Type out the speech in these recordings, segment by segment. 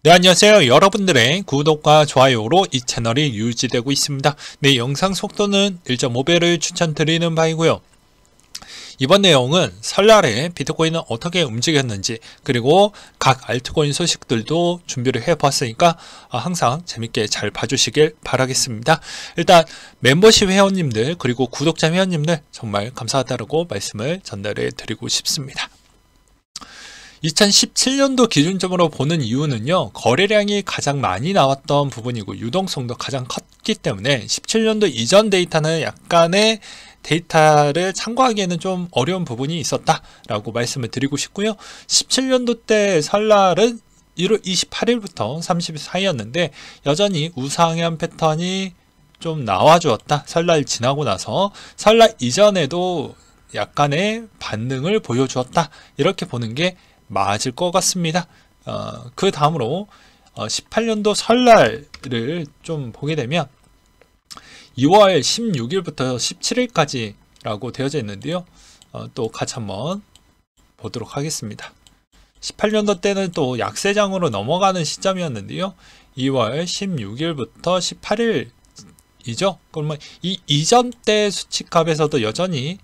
네, 안녕하세요. 여러분들의 구독과 좋아요로 이 채널이 유지되고 있습니다. 네, 영상 속도는 1.5배를 추천드리는 바이고요. 이번 내용은 설날에 비트코인은 어떻게 움직였는지, 그리고 각 알트코인 소식들도 준비를 해봤으니까 항상 재밌게 잘 봐주시길 바라겠습니다. 일단 멤버십 회원님들 그리고 구독자 회원님들 정말 감사하다고 말씀을 전달해 드리고 싶습니다. 2017년도 기준점으로 보는 이유는요, 거래량이 가장 많이 나왔던 부분이고 유동성도 가장 컸기 때문에 17년도 이전 데이터는 약간의 데이터를 참고하기에는 좀 어려운 부분이 있었다라고 말씀을 드리고 싶고요. 17년도 때 설날은 1월 28일부터 30일 사이였는데 여전히 우상향 패턴이 좀 나와주었다. 설날 지나고 나서 설날 이전에도 약간의 반등을 보여주었다. 이렇게 보는 게 맞을 것 같습니다. 그 다음으로 18년도 설날을 좀 보게 되면 2월 16일부터 17일까지 라고 되어져 있는데요. 또 같이 한번 보도록 하겠습니다. 18년도 때는 또 약세장으로 넘어가는 시점이었는데요. 2월 16일부터 18일이죠. 그러면 이 이전 때 수치값에서도 여전히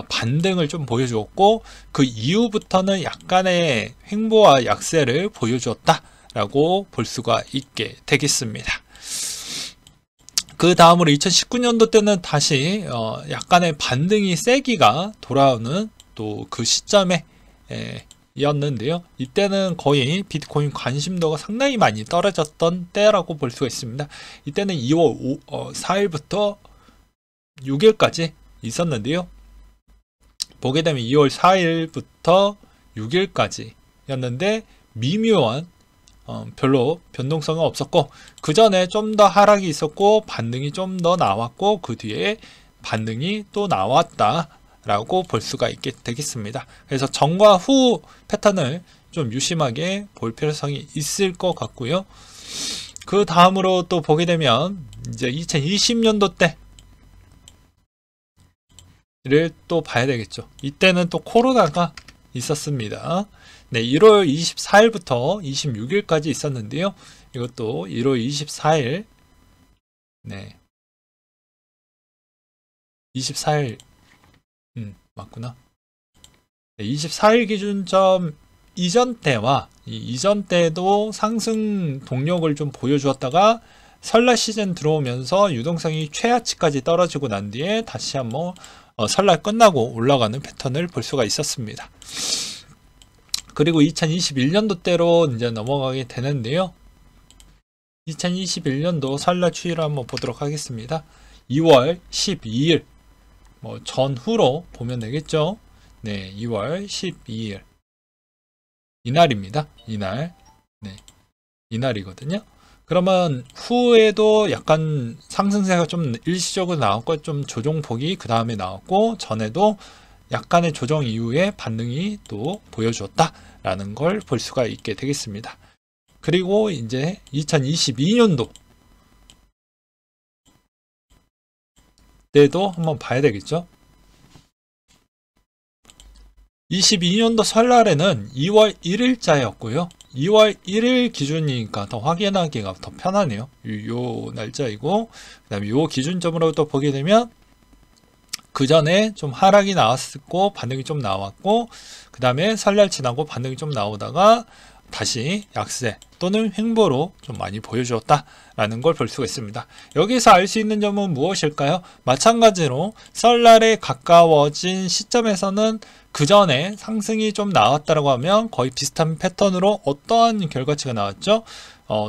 반등을 좀 보여주었고 그 이후부터는 약간의 횡보와 약세를 보여주었다 라고 볼 수가 있게 되겠습니다. 그 다음으로 2019년도 때는 다시 약간의 반등이 세기가 돌아오는 또 그 시점에 였는데요. 이때는 거의 비트코인 관심도가 상당히 많이 떨어졌던 때라고 볼 수가 있습니다. 이때는 2월 4일부터 6일까지 있었는데요. 보게 되면 2월 4일부터 6일까지 였는데 미묘한 별로 변동성은 없었고 그 전에 좀 더 하락이 있었고 반등이 좀 더 나왔고 그 뒤에 반등이 또 나왔다 라고 볼 수가 있게 되겠습니다. 그래서 전과 후 패턴을 좀 유심하게 볼 필요성이 있을 것 같고요. 그 다음으로 또 보게 되면 이제 2020년도 때 를 또 봐야 되겠죠. 이때는 또 코로나가 있었습니다. 네, 1월 24일부터 26일까지 있었는데요. 이것도 1월 24일, 네, 24일, 맞구나. 네, 24일 기준점 이전 때와 이전 때도 상승 동력을 좀 보여주었다가 설날 시즌 들어오면서 유동성이 최하치까지 떨어지고 난 뒤에 다시 한번 설날 끝나고 올라가는 패턴을 볼 수가 있었습니다. 그리고 2021년도 때로 이제 넘어가게 되는데요. 2021년도 설날 추이를 한번 보도록 하겠습니다. 2월 12일 전후로 보면 되겠죠. 네, 2월 12일 이날입니다. 이날, 네, 이날이거든요. 그러면 후에도 약간 상승세가 좀 일시적으로 나왔고 좀 조정폭이 그 다음에 나왔고 전에도 약간의 조정 이후에 반등이 또 보여주었다라는 걸 볼 수가 있게 되겠습니다. 그리고 이제 2022년도 때도 한번 봐야 되겠죠. 22년도 설날에는 2월 1일자였고요. 2월 1일 기준이니까 더 확인하기가 더 편하네요. 요 날짜이고 그 다음에 요 기준점으로 또 보게 되면 그 전에 좀 하락이 나왔고 반등이 좀 나왔고 그 다음에 설날 지나고 반등이 좀 나오다가 다시 약세 또는 횡보로 좀 많이 보여주었다라는 걸 볼 수가 있습니다. 여기서 알 수 있는 점은 무엇일까요? 마찬가지로 설날에 가까워진 시점에서는 그 전에 상승이 좀 나왔다고 하면 거의 비슷한 패턴으로 어떠한 결과치가 나왔죠?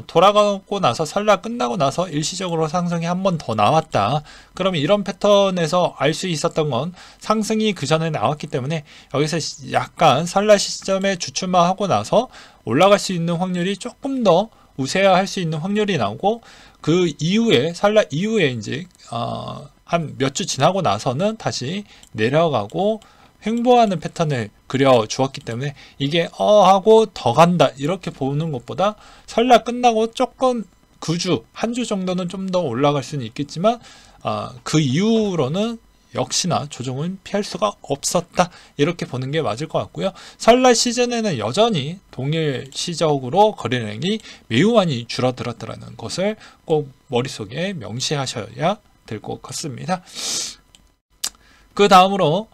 돌아가고 나서 설날 끝나고 나서 일시적으로 상승이 한 번 더 나왔다. 그러면 이런 패턴에서 알 수 있었던 건 상승이 그 전에 나왔기 때문에 여기서 약간 설날 시점에 주춤하고 나서 올라갈 수 있는 확률이 조금 더 우세할 수 있는 확률이 나오고 그 이후에 설날 이후에 이제 한 몇 주 지나고 나서는 다시 내려가고 횡보하는 패턴을 그려 주었기 때문에 이게 하고 더 간다 이렇게 보는 것보다 설날 끝나고 조금 9주, 한 주 정도는 좀 더 올라갈 수는 있겠지만 그 이후로는 역시나 조정은 피할 수가 없었다. 이렇게 보는 게 맞을 것 같고요. 설날 시즌에는 여전히 동일 시적으로 거래량이 매우 많이 줄어들었다는 것을 꼭 머릿속에 명시하셔야 될 것 같습니다. 그 다음으로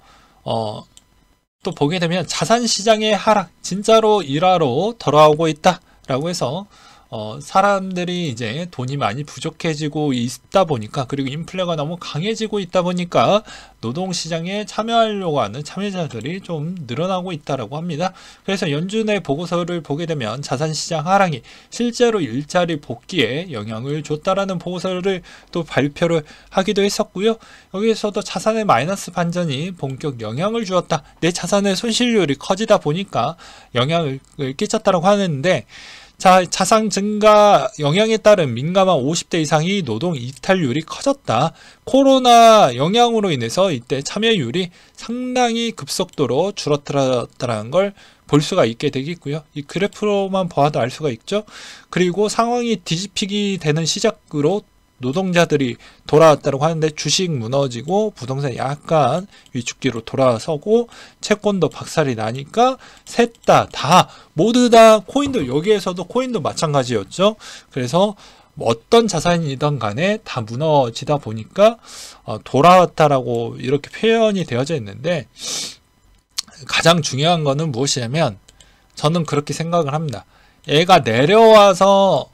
또 보게 되면 자산시장의 하락, 진짜로 일화로 돌아오고 있다라고 해서 사람들이 이제 돈이 많이 부족해지고 있다 보니까, 그리고 인플레가 너무 강해지고 있다 보니까 노동시장에 참여하려고 하는 참여자들이 좀 늘어나고 있다라고 합니다. 그래서 연준의 보고서를 보게 되면 자산시장 하락이 실제로 일자리 복귀에 영향을 줬다라는 보고서를 또 발표를 하기도 했었고요. 여기에서도 자산의 마이너스 반전이 본격 영향을 주었다. 내 자산의 손실률이 커지다 보니까 영향을 끼쳤다라고 하는데, 자산 증가 영향에 따른 민감한 50대 이상이 노동 이탈률이 커졌다. 코로나 영향으로 인해서 이때 참여율이 상당히 급속도로 줄어들었다는 걸 볼 수가 있게 되겠고요. 이 그래프로만 보아도 알 수가 있죠. 그리고 상황이 뒤집히게 되는 시작으로 노동자들이 돌아왔다고 하는데, 주식 무너지고 부동산 약간 위축기로 돌아서고 채권도 박살이 나니까 셋 다 모두 다 코인도, 여기에서도 코인도 마찬가지였죠. 그래서 어떤 자산이든 간에 다 무너지다 보니까 돌아왔다라고 이렇게 표현이 되어져 있는데, 가장 중요한 거는 무엇이냐면, 저는 그렇게 생각을 합니다. 얘가 내려와서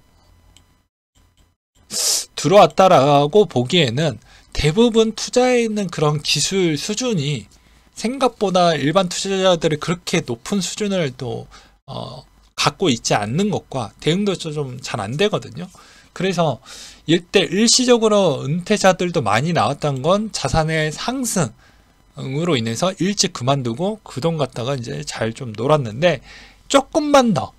들어왔다라고 보기에는 대부분 투자해 있는 그런 기술 수준이 생각보다 일반 투자자들이 그렇게 높은 수준을 또 갖고 있지 않는 것과 대응도 좀 잘 안 되거든요. 그래서 이때 일시적으로 은퇴자들도 많이 나왔던 건 자산의 상승으로 인해서 일찍 그만두고 그 돈 갖다가 이제 잘 좀 놀았는데, 조금만 더,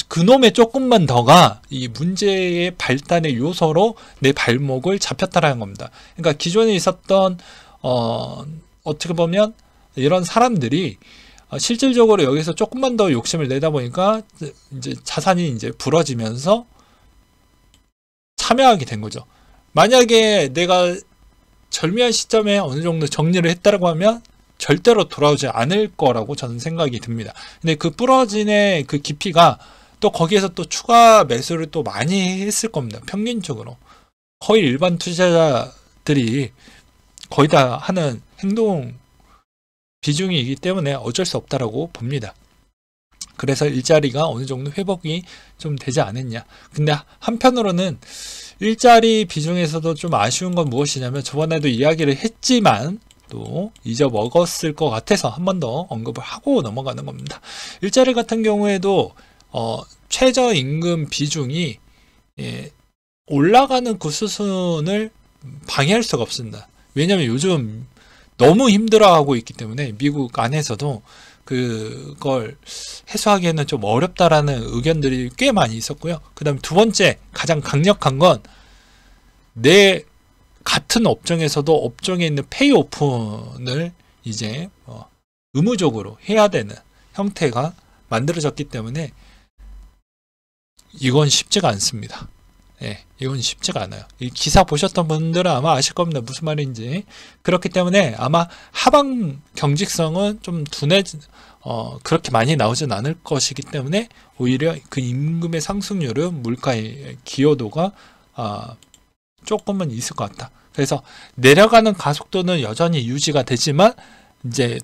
그놈의 조금만 더가 이 문제의 발단의 요소로 내 발목을 잡혔다라는 겁니다. 그러니까 기존에 있었던 어떻게 보면 이런 사람들이 실질적으로 여기서 조금만 더 욕심을 내다 보니까 이제 자산이 이제 부러지면서 참여하게 된 거죠. 만약에 내가 절묘한 시점에 어느 정도 정리를 했다라고 하면 절대로 돌아오지 않을 거라고 저는 생각이 듭니다. 근데 그 부러진의 그 깊이가 또 거기에서 또 추가 매수를 또 많이 했을 겁니다. 평균적으로 거의 일반 투자자들이 거의 다 하는 행동 비중이기 때문에 어쩔 수 없다라고 봅니다. 그래서 일자리가 어느 정도 회복이 좀 되지 않았냐. 근데 한편으로는 일자리 비중에서도 좀 아쉬운 건 무엇이냐면, 저번에도 이야기를 했지만 또 잊어먹었을 것 같아서 한 번 더 언급을 하고 넘어가는 겁니다. 일자리 같은 경우에도 최저임금 비중이 올라가는 그 수순을 방해할 수가 없습니다. 왜냐하면 요즘 너무 힘들어하고 있기 때문에 미국 안에서도 그걸 해소하기에는 좀 어렵다라는 의견들이 꽤 많이 있었고요. 그 다음에 두 번째 가장 강력한 건, 내 같은 업종에서도 업종에 있는 페이 오픈을 이제 의무적으로 해야 되는 형태가 만들어졌기 때문에 이건 쉽지가 않습니다. 이건 쉽지가 않아요. 이 기사 보셨던 분들은 아마 아실 겁니다. 무슨 말인지. 그렇기 때문에 아마 하방 경직성은 좀 그렇게 많이 나오진 않을 것이기 때문에 오히려 그 임금의 상승률은 물가의 기여도가 조금은 있을 것 같다. 그래서 내려가는 가속도는 여전히 유지가 되지만, 이제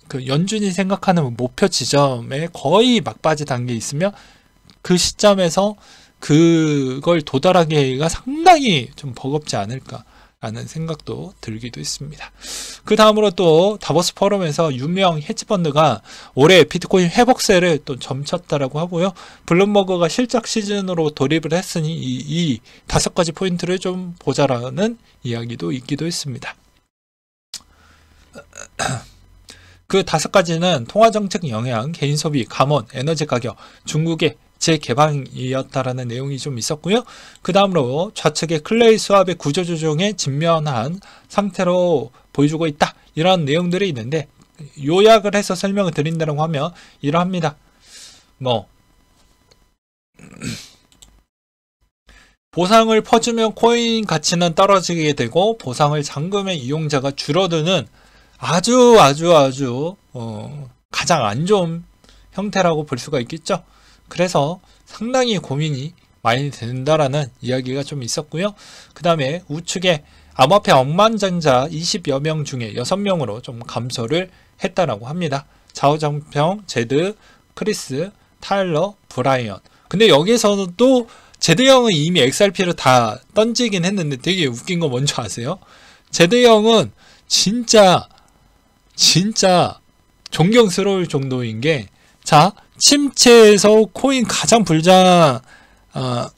그 연준이 생각하는 목표 지점에 거의 막바지 단계에 있으면 그 시점에서 그걸 도달하기가 상당히 좀 버겁지 않을까라는 생각도 들기도 했습니다. 그 다음으로 또 다보스 포럼에서 유명 헤지펀드가 올해 비트코인 회복세를 또 점쳤다라고 하고요. 블룸버그가 실적 시즌으로 돌입을 했으니 이 5가지 포인트를 좀 보자라는 이야기도 있기도 했습니다. 그 5가지는 통화정책 영향, 개인 소비, 감원, 에너지 가격, 중국의 재개방이었다라는 내용이 좀 있었고요. 그 다음으로 좌측의 클레이 수압의 구조조정에 직면한 상태로 보여주고 있다. 이런 내용들이 있는데, 요약을 해서 설명을 드린다고 하면 이러합니다. 보상을 퍼주면 코인 가치는 떨어지게 되고 보상을 잠그면 이용자가 줄어드는 아주 가장 안 좋은 형태라고 볼 수가 있겠죠. 그래서 상당히 고민이 많이 된다라는 이야기가 좀 있었고요. 그 다음에 우측에 암호화폐 억만장자 20여 명 중에 6명으로 좀 감소를 했다라고 합니다. 좌우정평, 제드, 크리스, 타일러, 브라이언. 근데 여기에서는 또 제드 형은 이미 XRP를 다 던지긴 했는데 되게 웃긴 거 뭔지 아세요? 제드 형은 진짜 존경스러울 정도인 게, 자, 침체에서 코인 가장 불장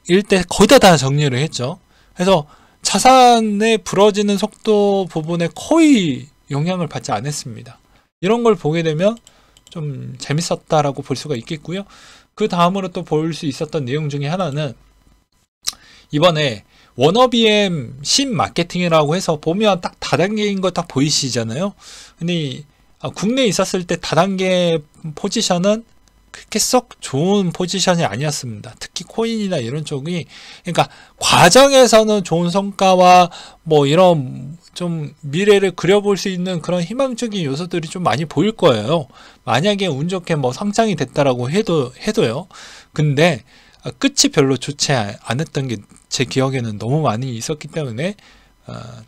일 때 거의 다 정리를 했죠. 그래서 자산의 부러지는 속도 부분에 거의 영향을 받지 않았습니다. 이런 걸 보게 되면 좀 재밌었다라고 볼 수가 있겠고요. 그 다음으로 또 볼 수 있었던 내용 중에 하나는 이번에 워너비엠 신 마케팅이라고 해서 보면 딱 다단계인 거 딱 보이시잖아요. 근데 국내에 있었을 때 다단계 포지션은 그렇게 썩 좋은 포지션이 아니었습니다. 특히 코인이나 이런 쪽이, 그러니까 과정에서는 좋은 성과와 뭐 이런 좀 미래를 그려볼 수 있는 그런 희망적인 요소들이 좀 많이 보일 거예요. 만약에 운 좋게 뭐 상장이 됐다라고 해도요. 근데 끝이 별로 좋지 않았던 게 제 기억에는 너무 많이 있었기 때문에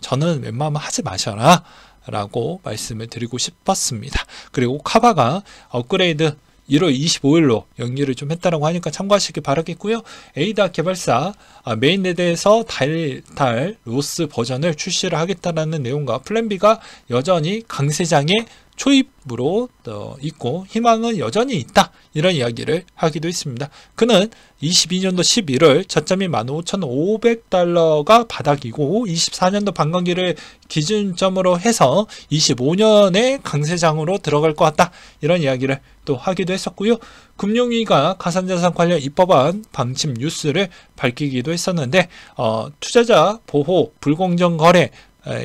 저는 웬만하면 하지 마셔라 라고 말씀을 드리고 싶었습니다. 그리고 카바가 업그레이드 1월 25일로 연기를 좀 했다라고 하니까 참고하시기 바라겠고요. 에이다 개발사 메인넷에서 달 로스 버전을 출시를 하겠다라는 내용과 플랜 B가 여전히 강세장의 초입으로 있고 희망은 여전히 있다, 이런 이야기를 하기도 했습니다. 그는 22년도 11월 저점이 15,500달러가 바닥이고 24년도 반감기를 기준점으로 해서 25년의 강세장으로 들어갈 것 같다, 이런 이야기를 또 하기도 했었고요. 금융위가 가상자산 관련 입법안 방침 뉴스를 밝히기도 했었는데 투자자 보호, 불공정 거래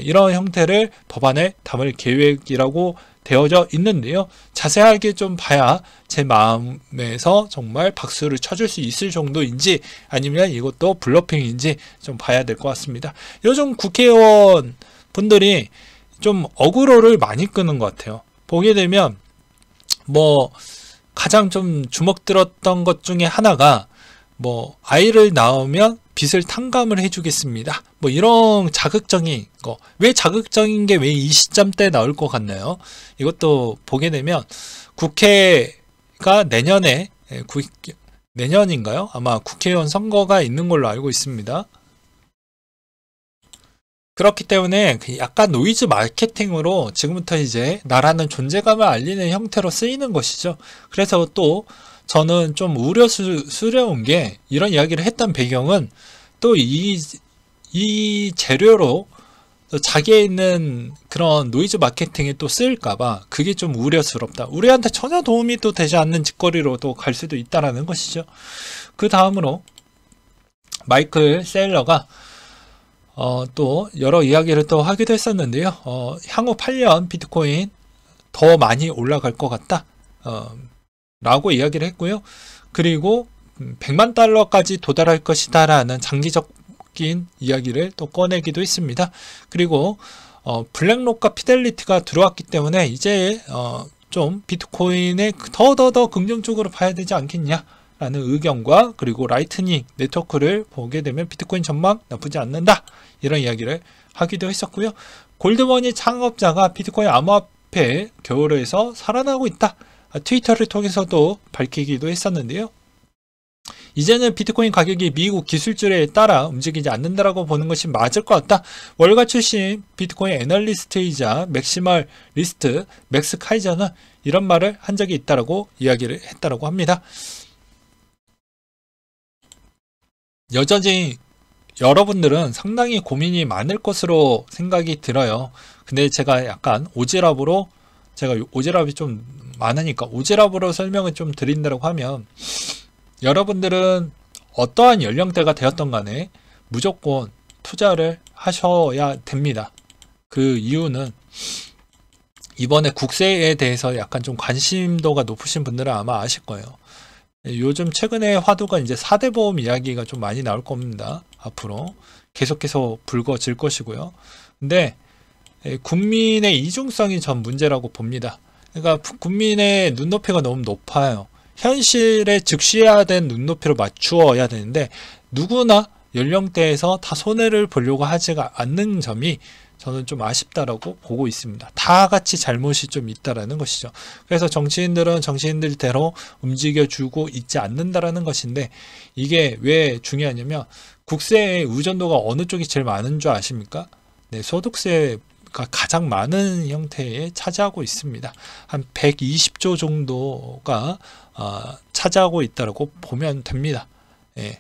이런 형태를 법안에 담을 계획이라고 되어져 있는데요. 자세하게 좀 봐야 제 마음에서 정말 박수를 쳐줄 수 있을 정도인지 아니면 이것도 블러핑인지 좀 봐야 될 것 같습니다. 요즘 국회의원 분들이 좀 어그로를 많이 끄는 것 같아요. 보게 되면 뭐 가장 좀 주목 들었던 것 중에 하나가 뭐 아이를 낳으면 빚을 탕감을 해주겠습니다. 뭐 이런 자극적인 거. 왜 자극적인 게 왜 이 시점대 나올 것 같나요? 이것도 보게 되면 국회가 내년인가요? 아마 국회의원 선거가 있는 걸로 알고 있습니다. 그렇기 때문에 약간 노이즈 마케팅으로 지금부터 이제 나라는 존재감을 알리는 형태로 쓰이는 것이죠. 그래서 또 저는 좀 우려스러운 게, 이런 이야기를 했던 배경은 또 이 재료로 자기에 있는 그런 노이즈 마케팅에 또 쓰일까봐 그게 좀 우려스럽다. 우리한테 전혀 도움이 또 되지 않는 짓거리로 또 갈 수도 있다라는 것이죠. 그 다음으로 마이클 세일러가 또 여러 이야기를 또 하기도 했었는데요. 향후 8년 비트코인 더 많이 올라갈 것 같다 라고 이야기를 했고요. 그리고 100만 달러까지 도달할 것이다 라는 장기적인 이야기를 또 꺼내기도 했습니다. 그리고 블랙록과 피델리티가 들어왔기 때문에 이제 좀 비트코인에 더 긍정적으로 봐야 되지 않겠냐 라는 의견과, 그리고 라이트닝 네트워크를 보게 되면 비트코인 전망 나쁘지 않는다, 이런 이야기를 하기도 했었고요. 골드머니 창업자가 비트코인 암호화폐 겨울에서 살아나고 있다, 트위터를 통해서도 밝히기도 했었는데요. 이제는 비트코인 가격이 미국 기술주에 따라 움직이지 않는다라고 보는 것이 맞을 것 같다. 월가 출신 비트코인 애널리스트이자 맥시멀 리스트 맥스 카이저는 이런 말을 한 적이 있다라고 이야기를 했다라고 합니다. 여전히 여러분들은 상당히 고민이 많을 것으로 생각이 들어요. 근데 제가 약간 오지랖이 좀 많으니까 오지랖으로 설명을 좀 드린다고 하면, 여러분들은 어떠한 연령대가 되었던 간에 무조건 투자를 하셔야 됩니다. 그 이유는 이번에 국세에 대해서 약간 좀 관심도가 높으신 분들은 아마 아실 거예요. 요즘 최근에 화두가 이제 4대 보험 이야기가 좀 많이 나올 겁니다. 앞으로 계속해서 불거질 것이고요. 근데 국민의 이중성이 전 문제라고 봅니다. 그러니까 국민의 눈높이가 너무 높아요. 현실에 즉시해야 된 눈높이로 맞추어야 되는데 누구나 연령대에서 다 손해를 보려고 하지가 않는 점이 저는 좀 아쉽다라고 보고 있습니다. 다 같이 잘못이 좀 있다라는 것이죠. 그래서 정치인들은 정치인들대로 움직여주고 있지 않는다라는 것인데, 이게 왜 중요하냐면 국세의 의존도가 어느 쪽이 제일 많은 줄 아십니까? 네, 소득세가 가장 많은 형태에 차지하고 있습니다. 한 120조 정도가 차지하고 있다고 보면 됩니다. 예,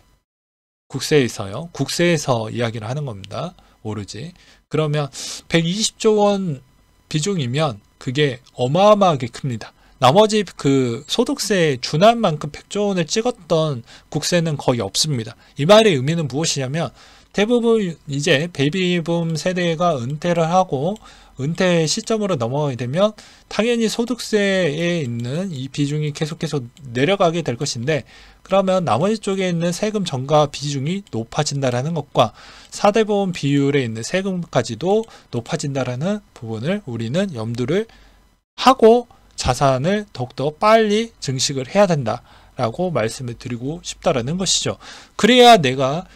국세에서요. 국세에서 이야기를 하는 겁니다. 오로지. 그러면 120조 원 비중이면 그게 어마어마하게 큽니다. 나머지 그 소득세에 준한 만큼 100조 원을 찍었던 국세는 거의 없습니다. 이 말의 의미는 무엇이냐면 대부분 이제 베이비붐 세대가 은퇴를 하고 은퇴 시점으로 넘어가게 되면 당연히 소득세에 있는 이 비중이 계속해서 내려가게 될 것인데, 그러면 나머지 쪽에 있는 세금 전가 비중이 높아진다라는 것과 4대 보험 비율에 있는 세금까지도 높아진다라는 부분을 우리는 염두를 하고 자산을 더욱더 빨리 증식을 해야 된다라고 말씀을 드리고 싶다라는 것이죠. 그래야 내가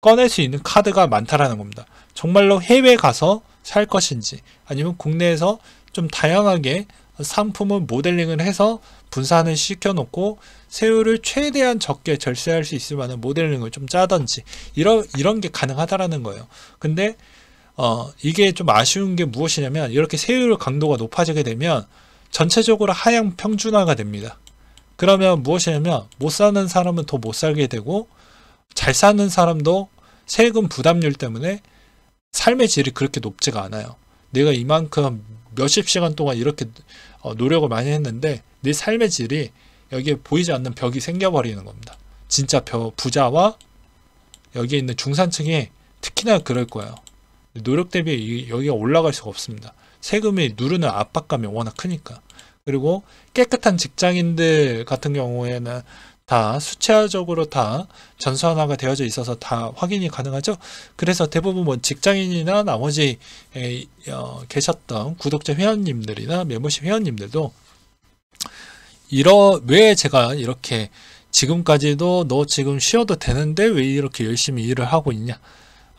꺼낼 수 있는 카드가 많다라는 겁니다. 정말로 해외 가서 살 것인지, 아니면 국내에서 좀 다양하게 상품을 모델링을 해서 분산을 시켜놓고 세율을 최대한 적게 절세할 수 있을 만한 모델링을 좀 짜든지, 이런 게 가능하다라는 거예요. 근데 이게 좀 아쉬운 게 무엇이냐면, 이렇게 세율 강도가 높아지게 되면 전체적으로 하향 평준화가 됩니다. 그러면 무엇이냐면 못 사는 사람은 더 못 살게 되고, 잘 사는 사람도 세금 부담률 때문에 삶의 질이 그렇게 높지가 않아요. 내가 이만큼 몇십 시간 동안 이렇게 노력을 많이 했는데 내 삶의 질이 여기에 보이지 않는 벽이 생겨버리는 겁니다. 진짜 부자와 여기에 있는 중산층이 특히나 그럴 거예요. 노력 대비 여기가 올라갈 수가 없습니다. 세금이 누르는 압박감이 워낙 크니까. 그리고 깨끗한 직장인들 같은 경우에는 다 수치화적으로 다 전산화가 되어져 있어서 다 확인이 가능하죠. 그래서 대부분 뭐 직장인이나 나머지 계셨던 구독자 회원님들이나 멤버십 회원님들도 왜 제가 이렇게 지금까지도 너 지금 쉬어도 되는데 왜 이렇게 열심히 일을 하고 있냐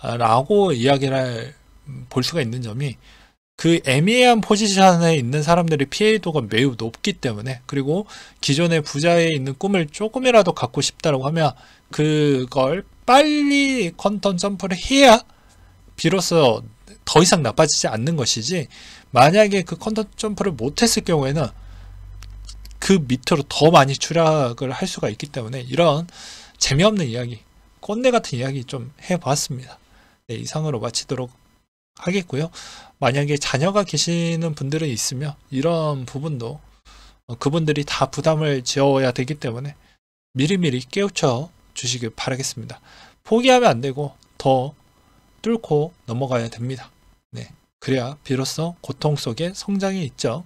라고 이야기를 볼 수가 있는 점이, 그 애매한 포지션에 있는 사람들의 피해도가 매우 높기 때문에, 그리고 기존의 부자에 있는 꿈을 조금이라도 갖고 싶다라고 하면 그걸 빨리 퀀텀 점프를 해야 비로소 더 이상 나빠지지 않는 것이지, 만약에 그 퀀텀 점프를 못했을 경우에는 그 밑으로 더 많이 추락을 할 수가 있기 때문에, 이런 재미없는 이야기, 꼰대 같은 이야기 좀 해봤습니다. 네, 이상으로 마치도록 하겠고요. 만약에 자녀가 계시는 분들은 있으면 이런 부분도 그분들이 다 부담을 지어야 되기 때문에 미리미리 깨우쳐 주시길 바라겠습니다. 포기하면 안 되고 더 뚫고 넘어가야 됩니다. 네, 그래야 비로소 고통 속에 성장이 있죠.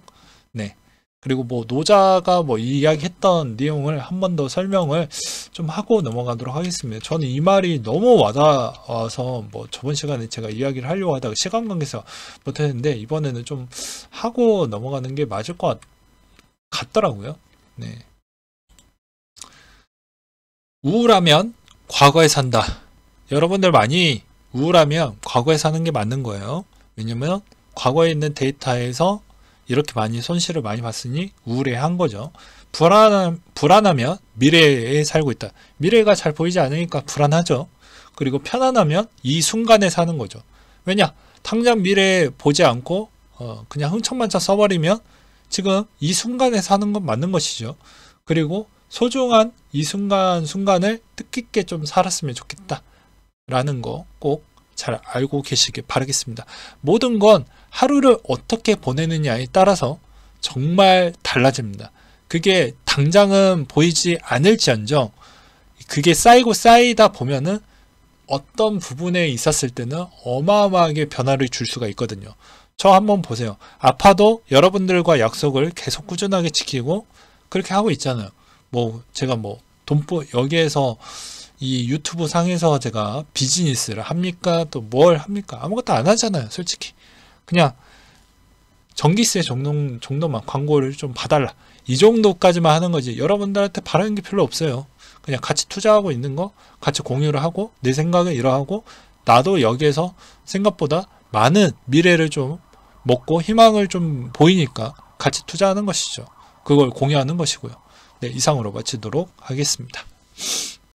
네. 그리고 뭐 노자가 뭐 이야기했던 내용을 한 번 더 설명을 좀 하고 넘어가도록 하겠습니다. 저는 이 말이 너무 와닿아서 뭐 저번 시간에 제가 이야기를 하려고 하다가 시간 관계에서 못했는데, 이번에는 좀 하고 넘어가는 게 맞을 것 같더라고요. 네. 우울하면 과거에 산다. 여러분들 많이 우울하면 과거에 사는 게 맞는 거예요. 왜냐면 과거에 있는 데이터에서 이렇게 많이 손실을 많이 봤으니 우울해한 거죠. 불안하면 미래에 살고 있다. 미래가 잘 보이지 않으니까 불안하죠. 그리고 편안하면 이 순간에 사는 거죠. 왜냐? 당장 미래 보지 않고 그냥 흥청만청 써버리면 지금 이 순간에 사는 건 맞는 것이죠. 그리고 소중한 이 순간을 뜻깊게 좀 살았으면 좋겠다 라는 거 꼭 잘 알고 계시길 바라겠습니다. 모든 건 하루를 어떻게 보내느냐에 따라서 정말 달라집니다. 그게 당장은 보이지 않을지언정 그게 쌓이고 쌓이다 보면은 어떤 부분에 있었을 때는 어마어마하게 변화를 줄 수가 있거든요. 저 한번 보세요. 아파도 여러분들과 약속을 계속 꾸준하게 지키고 그렇게 하고 있잖아요. 뭐 제가 뭐 여기에서 이 유튜브 상에서 제가 비즈니스를 합니까? 또 뭘 합니까? 아무것도 안 하잖아요, 솔직히. 그냥 전기세 정도만 광고를 좀 봐달라. 이 정도까지만 하는 거지. 여러분들한테 바라는 게 별로 없어요. 그냥 같이 투자하고 있는 거, 같이 공유를 하고, 내 생각은 이러하고, 나도 여기에서 생각보다 많은 미래를 좀 먹고 희망을 좀 보이니까 같이 투자하는 것이죠. 그걸 공유하는 것이고요. 네, 이상으로 마치도록 하겠습니다.